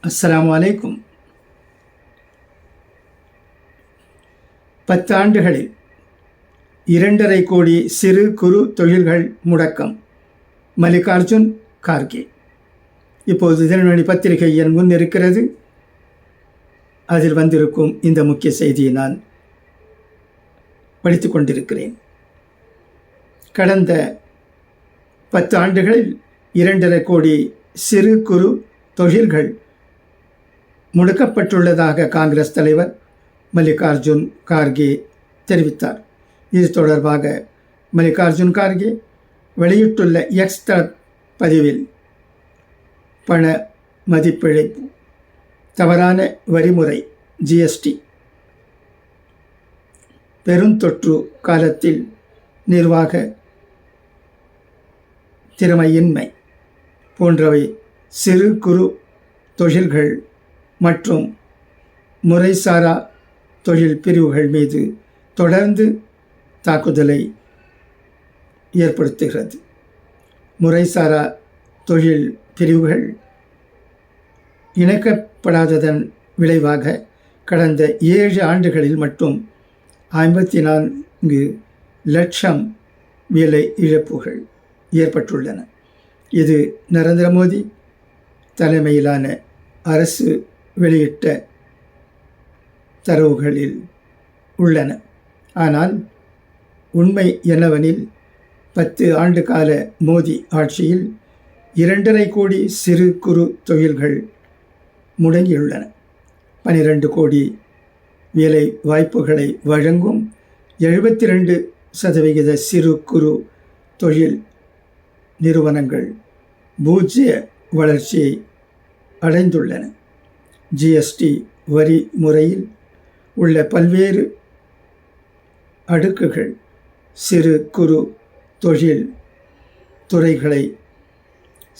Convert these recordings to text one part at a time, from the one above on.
அஸ்ஸலாமு அலைக்கும். 10 ஆண்டுகளில் 2.5 கோடி சிறு குறு தொழில்கள் முடக்கம். மல்லிகார்ஜுன் கார்கே. இப்போது தினமணி பத்திரிகை என் முன் இருக்கிறது. அதில் வந்திருக்கும் இந்த முக்கிய செய்தியை நான் படித்து கொண்டிருக்கிறேன். கடந்த 10 ஆண்டுகளில் 2.5 கோடி சிறு குறு தொழில்கள் முடக்கப்பட்டுள்ளதாக காங்கிரஸ் தலைவர் மல்லிகார்ஜுன் கார்கே தெரிவித்தார். இது தொடர்பாக மல்லிகார்ஜுன் கார்கே வெளியிட்டுள்ள எக்ஸ் பதிவில் பண மதிப்பிழப்பு, தவறான வரிமுறை, ஜிஎஸ்டி, பெருந்தொற்று காலத்தில் நிர்வாக திறமையின்மை போன்றவை சிறு குறு தொழில்கள் மற்றும் முறைசாரா தொழில் பிரிவுகள் மீது தொடர்ந்து தாக்குதலை ஏற்படுத்துகிறது. முறைசாரா தொழில் பிரிவுகள் இணைக்கப்படாததன் விளைவாக கடந்த 7 ஆண்டுகளில் மட்டும் 54 லட்சம் வேலை இழப்புகள் ஏற்பட்டுள்ளன. இது நரேந்திர மோடி தலைமையிலான அரசு வெளியிட்ட தரவுகளில் உள்ளன. ஆனால் உண்மை என்னவெனில் 10 ஆண்டு கால மோடி ஆட்சியில் 2.5 கோடி சிறு குறு தொழில்கள் முடங்கியுள்ளன. 12 கோடி வேலை வாய்ப்புகளை வழங்கும் 72% சிறு குறு தொழில் நிறுவனங்கள் பூஜ்ஜிய வளர்ச்சியை அடைந்துள்ளன. ஜிஎஸ்டி வரி முறையில் உள்ள பல்வேறு அடுக்குகள் சிறு குறு தொழில் துறைகளை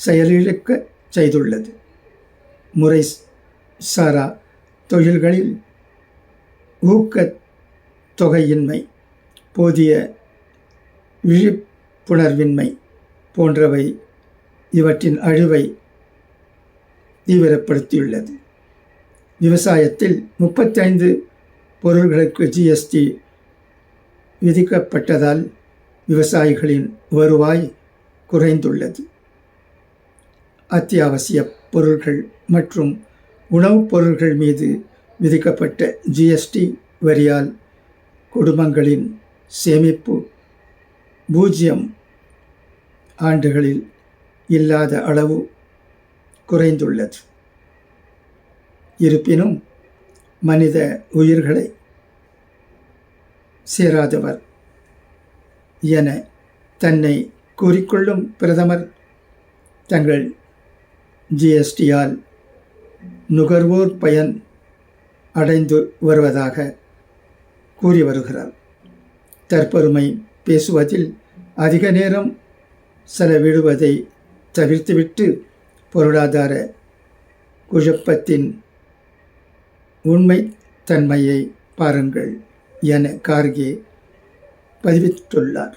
செயலிழக்க செய்துள்ளது. முறை சாரா தொழில்களில் ஊக்கத் தொகையின்மை, போதிய விழிப்புணர்வின்மை போன்றவை இவற்றின் அழிவை தீவிரப்படுத்தியுள்ளது. விவசாயத்தில் 35 பொருள்களுக்கு ஜிஎஸ்டி விதிக்கப்பட்டதால் விவசாயிகளின் வருவாய் குறைந்துள்ளது. அத்தியாவசிய பொருட்கள் மற்றும் உணவுப் பொருட்கள் மீது விதிக்கப்பட்ட ஜிஎஸ்டி வரியால் குடும்பங்களின் சேமிப்பு 0 ஆண்டுகளில் இல்லாத அளவு குறைந்துள்ளது. இருப்பினும் மனித உயிர்களை சேராதவர் என தன்னை கூறிக்கொள்ளும் பிரதமர் தங்கள் ஜிஎஸ்டியால் நுகர்வோர் பயன் அடைந்து வருவதாக கூறி வருகிறார். தற்பெருமை பேசுவதில் அதிக நேரம் செலவிடுவதை தவிர்த்துவிட்டு பொருளாதார குழப்பத்தின் உண்மை தன்மையை பாருங்கள் என கார்கே பதிவிட்டுள்ளார்.